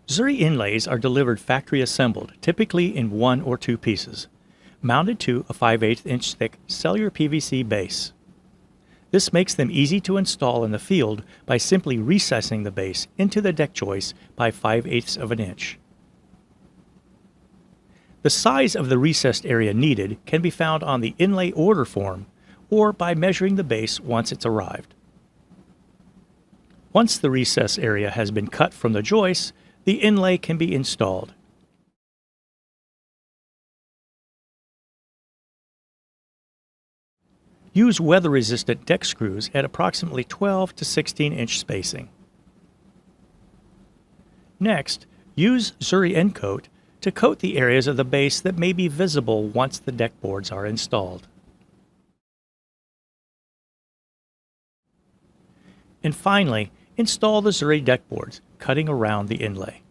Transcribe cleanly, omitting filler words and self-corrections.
Zuri inlays are delivered factory assembled, typically in 1 or 2 pieces, mounted to a 5/8 inch thick cellular PVC base. This makes them easy to install in the field by simply recessing the base into the deck joist by 5/8 of an inch. The size of the recessed area needed can be found on the inlay order form or by measuring the base once it's arrived. Once the recess area has been cut from the joist, the inlay can be installed. Use weather-resistant deck screws at approximately 12 to 16 inch spacing. Next, use Zuri End Coat to coat the areas of the base that may be visible once the deck boards are installed. And finally, install the Zuri deck boards, cutting around the inlay.